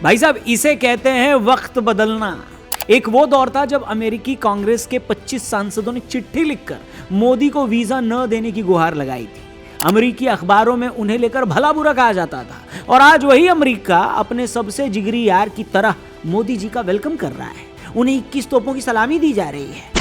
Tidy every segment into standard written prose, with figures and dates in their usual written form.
भाई साहब, इसे कहते हैं वक्त बदलना। एक वो दौर था जब अमेरिकी कांग्रेस के 25 सांसदों ने चिट्ठी लिखकर मोदी को वीजा न देने की गुहार लगाई थी। अमेरिकी अखबारों में उन्हें लेकर भला बुरा कहा जाता था और आज वही अमेरिका अपने सबसे जिगरी यार की तरह मोदी जी का वेलकम कर रहा है। उन्हें 21 तोपों की सलामी दी जा रही है।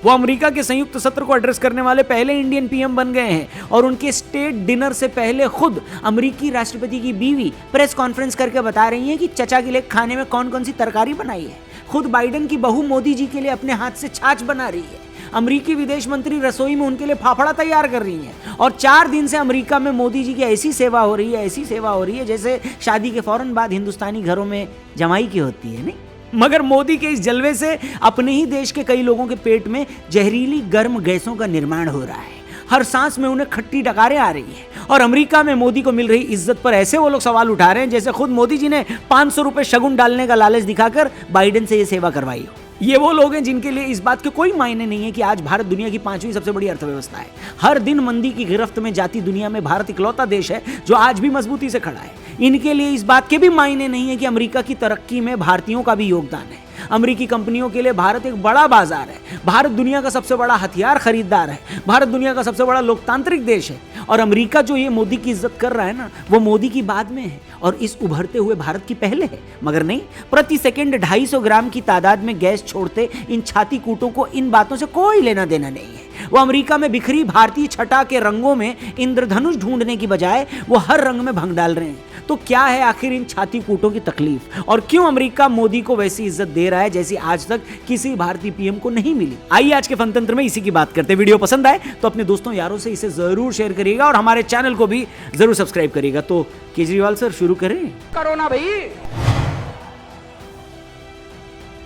वो अमेरिका के संयुक्त सत्र को एड्रेस करने वाले पहले इंडियन पीएम बन गए हैं और उनके स्टेट डिनर से पहले खुद अमेरिकी राष्ट्रपति की बीवी प्रेस कॉन्फ्रेंस करके बता रही हैं कि चचा के लिए खाने में कौन कौन सी तरकारी बनाई है। खुद बाइडेन की बहू मोदी जी के लिए अपने हाथ से छाछ बना रही है। अमेरिकी विदेश मंत्री रसोई में उनके लिए फाफड़ा तैयार कर रही हैं और 4 दिन से अमेरिका में मोदी जी की ऐसी सेवा हो रही है जैसे शादी के फौरन बाद हिंदुस्तानी घरों में जमाई की होती है। नहीं, मगर मोदी के इस जलवे से अपने ही देश के कई लोगों के पेट में जहरीली गर्म गैसों का निर्माण हो रहा है। हर सांस में उन्हें खट्टी डकारें आ रही है और अमेरिका में मोदी को मिल रही इज्जत पर ऐसे वो लोग सवाल उठा रहे हैं जैसे खुद मोदी जी ने 500 रुपए शगुन डालने का लालच दिखाकर बाइडेन से ये सेवा करवाई हो। ये वो लोग हैं जिनके लिए इस बात के कोई मायने नहीं है कि आज भारत दुनिया की 5वीं सबसे बड़ी अर्थव्यवस्था है। हर दिन मंदी की गिरफ्त में जाती दुनिया में भारत इकलौता देश है जो आज भी मजबूती से खड़ा है। इनके लिए इस बात के भी मायने नहीं है कि अमेरिका की तरक्की में भारतीयों का भी योगदान है। अमेरिकी कंपनियों के लिए भारत एक बड़ा बाजार है। भारत दुनिया का सबसे बड़ा हथियार खरीदार है। भारत दुनिया का सबसे बड़ा लोकतांत्रिक देश है और अमेरिका जो ये मोदी की इज्जत कर रहा है ना, वो मोदी की बाद में है और इस उभरते हुए भारत की पहले है। मगर नहीं, प्रति सेकंड 250 ग्राम की तादाद में गैस छोड़ते इन छाती कूटों को इन बातों से कोई लेना देना नहीं है। वो अमेरिका में बिखरी भारतीय छटा के रंगों में इंद्रधनुष ढूंढने की बजाय वो हर रंग में भंग डाल रहे हैं। तो क्या है आखिर इन छाती कूटों की तकलीफ और क्यों अमेरिका मोदी को वैसी इज्जत दे रहा है जैसी आज तक किसी भारतीय पीएम को नहीं मिली? आइए आज के फनतंत्र में इसी की बात करते हैं। वीडियो पसंद आए तो अपने दोस्तों यारों से इसे जरूर शेयर करिएगा और हमारे चैनल को भी जरूर सब्सक्राइब करिएगा। तो केजरीवाल सर, शुरू करें? करो ना भाई।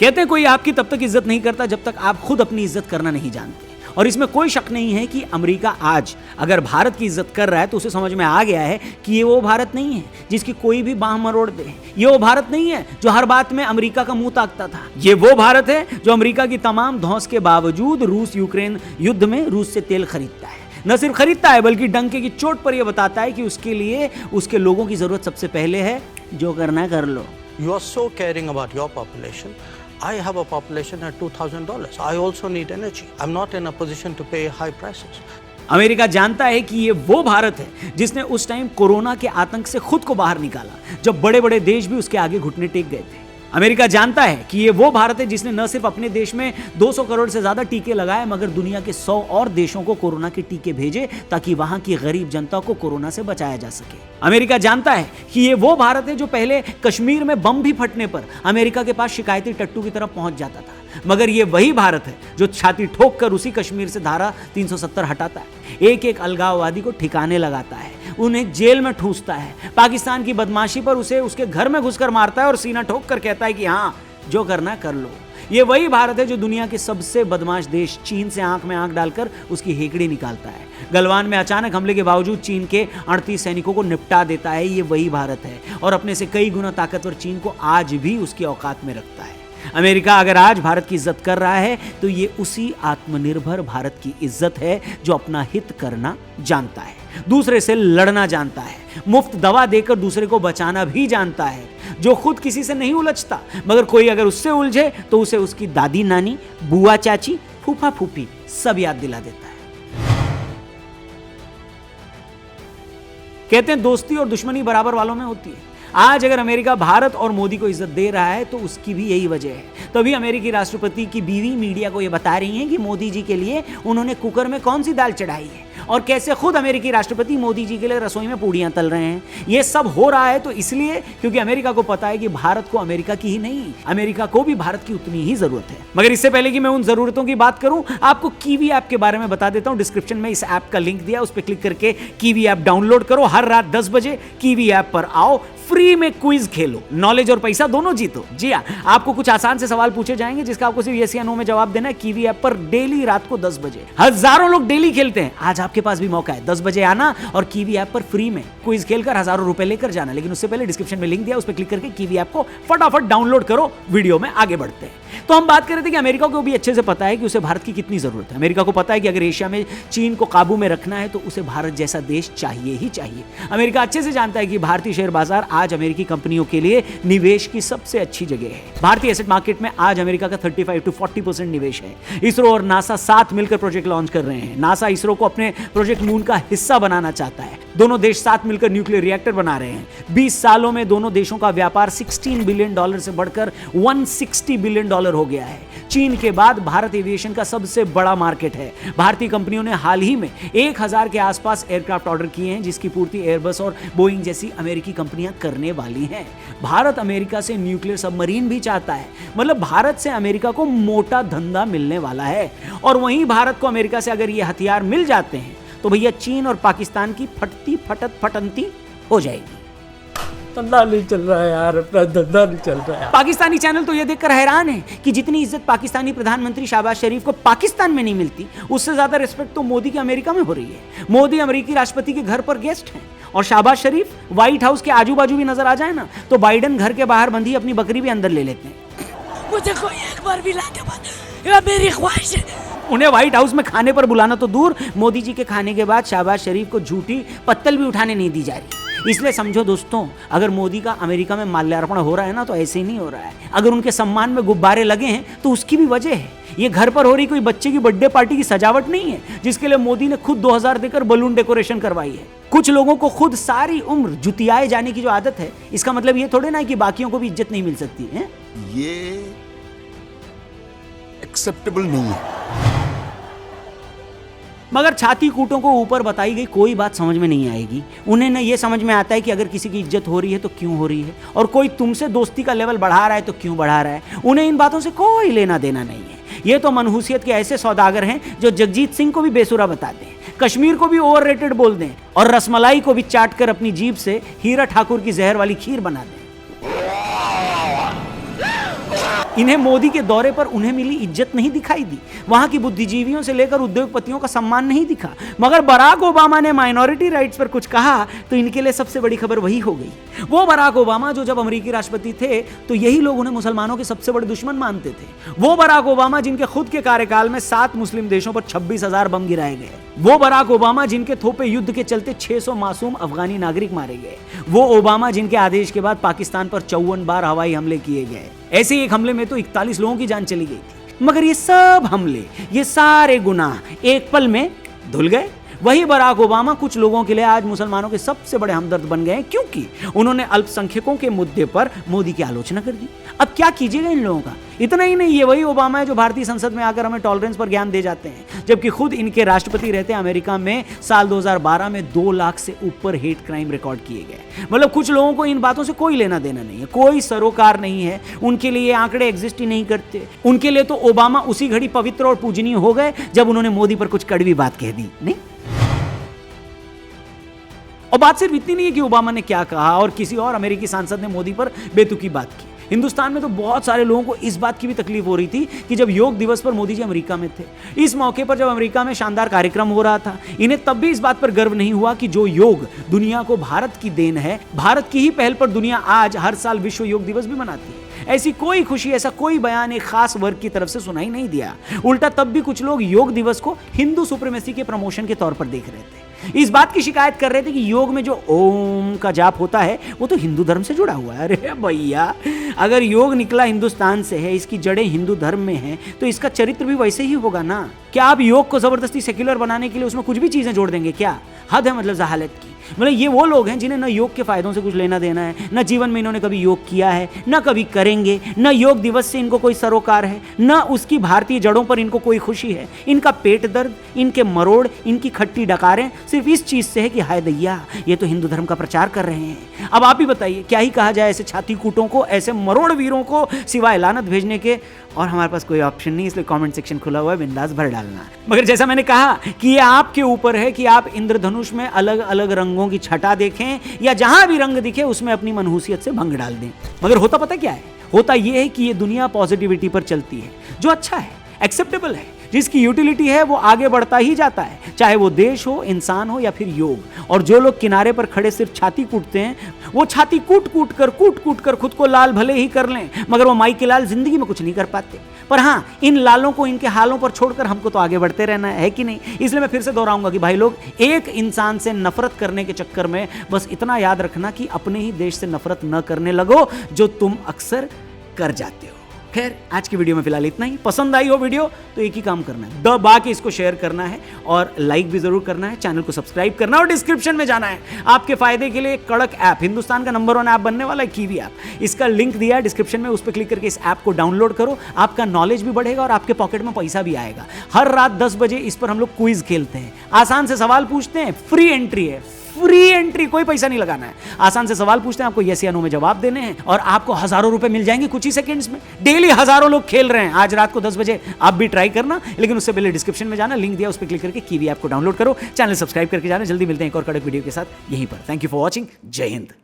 कहते हैं कोई आपकी तब तक इज्जत नहीं करता जब तक आप खुद अपनी इज्जत करना नहीं जानते। और इसमें कोई शक नहीं है कि अमेरिका आज अगर भारत की इज्जत कर रहा है तो उसे समझ में आ गया है कि ये वो भारत नहीं है जिसकी कोई भी बांह मरोड़ दे। ये वो भारत नहीं है जो हर बात में अमेरिका का मुंह ताकता था। ये वो भारत है जो अमेरिका की तमाम धौंस के बावजूद रूस यूक्रेन युद्ध में रूस से तेल खरीदता है। न सिर्फ खरीदता है बल्कि डंके की चोट पर यह बताता है कि उसके लिए उसके लोगों की जरूरत सबसे पहले है। जो करना कर लो। You are so caring about your population. I have a population at $2,000. I also need energy. I'm not in a position to pay high prices. America जानता है कि ये वो भारत है जिसने उस टाइम कोरोना के आतंक से खुद को बाहर निकाला जब बड़े बड़े देश भी उसके आगे घुटने टेक गए थे। अमेरिका जानता है कि ये वो भारत है जिसने न सिर्फ अपने देश में 200 करोड़ से ज्यादा टीके लगाए मगर दुनिया के 100 और देशों को कोरोना के टीके भेजे ताकि वहां की गरीब जनता को कोरोना से बचाया जा सके। अमेरिका जानता है कि ये वो भारत है जो पहले कश्मीर में बम भी फटने पर अमेरिका के पास शिकायती टट्टू की तरफ पहुंच जाता था, मगर ये वही भारत है जो छाती ठोक कर उसी कश्मीर से धारा 370 हटाता है, एक एक अलगाववादी को ठिकाने लगाता है, उन्हें जेल में ठूसता है, पाकिस्तान की बदमाशी पर उसे उसके घर में घुसकर मारता है और सीना ठोक कर कहता है कि हाँ, जो करना कर लो। ये वही भारत है जो दुनिया के सबसे बदमाश देश चीन से आंख में आंख डालकर उसकी हेकड़ी निकालता है। गलवान में अचानक हमले के बावजूद चीन के 38 सैनिकों को निपटा देता है। ये वही भारत है और अपने से कई गुना ताकतवर चीन को आज भी उसकी औकात में रखता है। अमेरिका अगर आज भारत की इज्जत कर रहा है तो ये उसी आत्मनिर्भर भारत की इज्जत है जो अपना हित करना जानता है, दूसरे से लड़ना जानता है, मुफ्त दवा देकर दूसरे को बचाना भी जानता है, जो खुद किसी से नहीं उलझता मगर कोई अगर उससे उलझे तो उसे उसकी दादी नानी, बुआ चाची, फूफा फूफी सब याद दिला देता है। कहते हैं दोस्ती और दुश्मनी बराबर वालों में होती है। आज अगर अमेरिका भारत और मोदी को इज्जत दे रहा है तो उसकी भी यही वजह है। तभी अमेरिकी राष्ट्रपति की बीवी मीडिया को यह बता रही हैं कि मोदी जी के लिए उन्होंने कुकर में कौन सी दाल चढ़ाई है और कैसे खुद अमेरिकी राष्ट्रपति मोदी जी के लिए रसोई में पूड़ियां तल रहे हैं। यह सब हो रहा है तो इसलिए क्योंकि अमेरिका को पता है कि भारत को अमेरिका की ही नहीं, अमेरिका को भी भारत की उतनी ही जरूरत है। मगर इससे पहले कि मैं उन जरूरतों की बात करूं, आपको कीवी ऐप के बारे में बता देता हूं। डिस्क्रिप्शन में इस ऐप का लिंक दिया, उस पर क्लिक करके कीवी ऐप डाउनलोड करो। हर रात 10 बजे कीवी ऐप पर आओ, फ्री में क्विज खेलो, नॉलेज और पैसा दोनों जीतो। जी हाँ, आपको कुछ आसान से सवाल पूछे जाएंगे जिसका आपको सिर्फ यस या नो में जवाब देना है। कीवी ऐप पर डेली रात को 10 बजे हजारों लोग डेली खेलते हैं। आज आपके पास भी मौका है, 10 बजे आना और कीवी ऐप पर फ्री में क्विज खेलकर हजारों रुपए लेकर जाना। लेकिन उससे पहले डिस्क्रिप्शन में लिंक दिया, उस पर क्लिक करके कीवी ऐप को फटाफट डाउनलोड करो। वीडियो में आगे बढ़ते हैं। तो हम बात कर रहे थे कि अमेरिका को भी अच्छे से पता है कि उसे भारत की कितनी जरूरत है। अमेरिका को पता है कि अगर एशिया में चीन को काबू में रखना है तो उसे भारत जैसा देश चाहिए ही चाहिए। अमेरिका अच्छे से जानता है कि भारतीय शेयर बाजार आज अमेरिकी कंपनियों के लिए निवेश की सबसे अच्छी जगह है। भारतीय एसेट मार्केट में आज अमेरिका का 35 to 40% निवेश है। इसरो और नासा साथ मिलकर प्रोजेक्ट लॉन्च कर रहे हैं। नासा इसरो को अपने प्रोजेक्ट मून का हिस्सा बनाना चाहता है। दोनों देश साथ मिलकर न्यूक्लियर रिएक्टर बना रहे हैं। 20 सालों में दोनों देशों का व्यापार $16 बिलियन से बढ़कर $160 बिलियन हो गया है। चीन के बाद भारत एविएशन का सबसे बड़ा मार्केट है। भारतीय कंपनियों ने हाल ही में 1000 के आसपास एयरक्राफ्ट ऑर्डर किए हैं, जिसकी पूर्ति एयरबस और बोइंग जैसी अमेरिकी कंपनियां करने वाली हैं। भारत अमेरिका से न्यूक्लियर सबमरीन भी चाहता है। मतलब भारत से अमेरिका को मोटा धंधा मिलने वाला है। और वहीं भारत को अमेरिका से अगर ये हथियार मिल जाते हैं तो भैया चीन और पाकिस्तान की फटंती हो जाएगी। धंधा नहीं चल रहा है यार, अपना धंधा नहीं चल रहा है। पाकिस्तानी चैनल तो यह देखकर हैरान है कि जितनी इज्जत पाकिस्तानी प्रधानमंत्री शहबाज शरीफ को पाकिस्तान में नहीं मिलती, उससे ज्यादा रिस्पेक्ट तो मोदी की अमेरिका में हो रही है। मोदी अमेरिकी राष्ट्रपति के घर पर गेस्ट हैं और शहबाज शरीफ व्हाइट हाउस के आजू बाजू भी नजर आ जाए ना तो बाइडेन घर के बाहर बंधी अपनी बकरी भी अंदर ले लेते हैं। मुझे कोई एक बार भी ला के बाद, मेरी ख्वाहिश है। उन्हें व्हाइट हाउस में खाने पर बुलाना तो दूर, मोदी जी के खाने के बाद शहबाज शरीफ को झूठी पत्तल भी उठाने नहीं दी जा रही। इसलिए समझो दोस्तों, अगर मोदी का अमेरिका में माल्यार्पण हो रहा है ना तो ऐसे ही नहीं हो रहा है। अगर उनके सम्मान में गुब्बारे लगे हैं तो उसकी भी वजह है। ये घर पर हो रही कोई बच्चे की बर्थडे पार्टी की सजावट नहीं है जिसके लिए मोदी ने खुद 2000 देकर बलून डेकोरेशन करवाई है। कुछ लोगों को खुद सारी उम्र जुतियाए जाने की जो आदत है, इसका मतलब ये थोड़े ना कि बाकियों को भी इज्जत नहीं मिल सकती है। ये एक्सेप्टेबल नहीं है। मगर छाती कूटों को ऊपर बताई गई कोई बात समझ में नहीं आएगी। उन्हें न ये समझ में आता है कि अगर किसी की इज्जत हो रही है तो क्यों हो रही है, और कोई तुमसे दोस्ती का लेवल बढ़ा रहा है तो क्यों बढ़ा रहा है। उन्हें इन बातों से कोई लेना देना नहीं है। ये तो मनहूसियत के ऐसे सौदागर हैं जो जगजीत सिंह को भी बेसुरा बताते हैं, कश्मीर को भी ओवररेटेड बोल दें और रसमलाई को भी चाट कर अपनी जीभ से हीरा ठाकुर की जहर वाली खीर बना दें। इन्हें मोदी के दौरे पर उन्हें मिली इज्जत नहीं दिखाई दी, वहां की बुद्धिजीवियों से लेकर उद्योगपतियों का सम्मान नहीं दिखा। मगर बराक ओबामा ने माइनॉरिटी राइट्स पर कुछ कहा तो इनके लिए सबसे बड़ी खबर वही हो गई। वो बराक ओबामा जो जब अमेरिकी राष्ट्रपति थे तो यही लोग उन्हें मुसलमानों के सबसे बड़े दुश्मन मानते थे। वो बराक ओबामा जिनके खुद के कार्यकाल में 7 मुस्लिम देशों पर 26,000 बम गिराए गए। वो बराक ओबामा जिनके थोपे युद्ध के चलते 600 मासूम अफगानी नागरिक मारे गए। वो ओबामा जिनके आदेश के बाद पाकिस्तान पर 54 बार हवाई हमले किए गए। ऐसे एक हमले में तो 41 लोगों की जान चली गई थी। मगर ये सब हमले, ये सारे गुनाह एक पल में धुल गए। वही बराक ओबामा कुछ लोगों के लिए आज मुसलमानों के सबसे बड़े हमदर्द बन गए, क्योंकि उन्होंने अल्पसंख्यकों के मुद्दे पर मोदी की आलोचना कर दी। अब क्या कीजिएगा इन लोगों का। इतना ही नहीं, ये वही ओबामा है जो भारतीय संसद में आकर हमें टॉलरेंस पर ज्ञान दे जाते हैं, जबकि खुद इनके राष्ट्रपति रहते अमेरिका में साल 2012 में 2 लाख से ऊपर हेट क्राइम रिकॉर्ड किए गए। मतलब कुछ लोगों को इन बातों से कोई लेना देना नहीं है, कोई सरोकार नहीं है। उनके लिए ये आंकड़े एग्जिस्ट ही नहीं करते। उनके लिए तो ओबामा उसी घड़ी पवित्र और पूजनीय हो गए जब उन्होंने मोदी पर कुछ कड़वी बात कह दी। नहीं, और बात सिर्फ इतनी नहीं है कि ओबामा ने क्या कहा और किसी और अमेरिकी सांसद ने मोदी पर बेतुकी बात की। हिंदुस्तान में तो बहुत सारे लोगों को इस बात की भी तकलीफ हो रही थी कि जब योग दिवस पर मोदी जी अमेरिका में थे, इस मौके पर जब अमेरिका में शानदार कार्यक्रम हो रहा था, इन्हें तब भी इस बात पर गर्व नहीं हुआ कि जो योग दुनिया को भारत की देन है, भारत की ही पहल पर दुनिया आज हर साल विश्व योग दिवस भी मनाती है। ऐसी कोई खुशी, ऐसा कोई बयान एक खास वर्ग की तरफ से सुनाई नहीं दिया। उल्टा तब भी कुछ लोग योग दिवस को हिंदू सुप्रीमेसी के प्रमोशन के तौर पर देख रहे थे। इस बात की शिकायत कर रहे थे कि योग में जो ओम का जाप होता है वो तो हिंदू धर्म से जुड़ा हुआ है। अरे भैया, अगर योग निकला हिंदुस्तान से है, इसकी जड़ें हिंदू धर्म में हैं, तो इसका चरित्र भी वैसे ही होगा ना। क्या आप योग को जबरदस्ती सेक्युलर बनाने के लिए उसमें कुछ भी चीजें जोड़ देंगे क्या? हद है मतलब जहालत की। मतलब ये वो लोग हैं जिन्हें न योग के फायदों से कुछ लेना देना है, न जीवन में इन्होंने कभी योग किया है, न कभी करेंगे, न योग दिवस से इनको कोई सरोकार है, न उसकी भारतीय जड़ों पर इनको कोई खुशी है। इनका पेट दर्द, इनके मरोड़, इनकी खट्टी डकारें सिर्फ इस चीज से है कि हाय दैया, ये तो हिंदू धर्म का प्रचार कर रहे हैं। अब आप ही बताइए क्या ही कहा जाए ऐसे छाती कूटों को, ऐसे मरोड़ वीरों को, सिवाय लानत भेजने के। और हमारे पास कोई ऑप्शन नहीं, इसलिए कमेंट सेक्शन खुला हुआ है, बिंदास भर डालना। मगर जैसा मैंने कहा कि ये आपके ऊपर है कि आप इंद्रधनुष में अलग अलग रंगों की छटा देखें या जहां भी रंग दिखे उसमें अपनी मनहूसियत से भंग डाल दें। मगर होता पता क्या है? होता यह है कि ये दुनिया पॉजिटिविटी पर चलती है, जो अच्छा है, एक्सेप्टेबल है, जिसकी यूटिलिटी है वो आगे बढ़ता ही जाता है, चाहे वो देश हो, इंसान हो या फिर योग। और जो लोग किनारे पर खड़े सिर्फ छाती कूटते हैं, वो छाती कूट कूट कर खुद को लाल भले ही कर लें, मगर वो माई के लाल जिंदगी में कुछ नहीं कर पाते। पर हाँ, इन लालों को इनके हालों पर छोड़कर हमको तो आगे बढ़ते रहना है कि नहीं? इसलिए मैं फिर से दोहराऊंगा कि भाई लोग, एक इंसान से नफरत करने के चक्कर में बस इतना याद रखना कि अपने ही देश से नफरत न करने लगो, जो तुम अक्सर कर जाते हो। खैर, आज की वीडियो में फिलहाल इतना ही। पसंद आई हो वीडियो तो एक ही काम करना है, दबा के इसको शेयर करना है और लाइक भी जरूर करना है, चैनल को सब्सक्राइब करना है और डिस्क्रिप्शन में जाना है। आपके फायदे के लिए एक कड़क ऐप, हिंदुस्तान का नंबर 1 ऐप बनने वाला है कीवी ऐप। इसका लिंक दिया है डिस्क्रिप्शन में, उस पर क्लिक करके इस ऐप को डाउनलोड करो। आपका नॉलेज भी बढ़ेगा और आपके पॉकेट में पैसा भी आएगा। हर रात 10 बजे इस पर हम लोग क्विज खेलते हैं, आसान से सवाल पूछते हैं, फ्री एंट्री है, फ्री एंट्री, कोई पैसा नहीं लगाना है। आसान से सवाल पूछते हैं, आपको यस या नो में जवाब देने हैं और आपको हजारों रुपए मिल जाएंगे कुछ ही सेकंड्स में। डेली हजारों लोग खेल रहे हैं। आज रात को 10 बजे आप भी ट्राई करना, लेकिन उससे पहले डिस्क्रिप्शन में जाना, लिंक दिया, उस पर क्लिक करके कीवी ऐप को डाउनलोड करो, चैनल सब्सक्राइब करके जाना। जल्दी मिलते हैं एक और कड़क वीडियो के साथ यहीं पर। Thank you for watching. जय हिंद।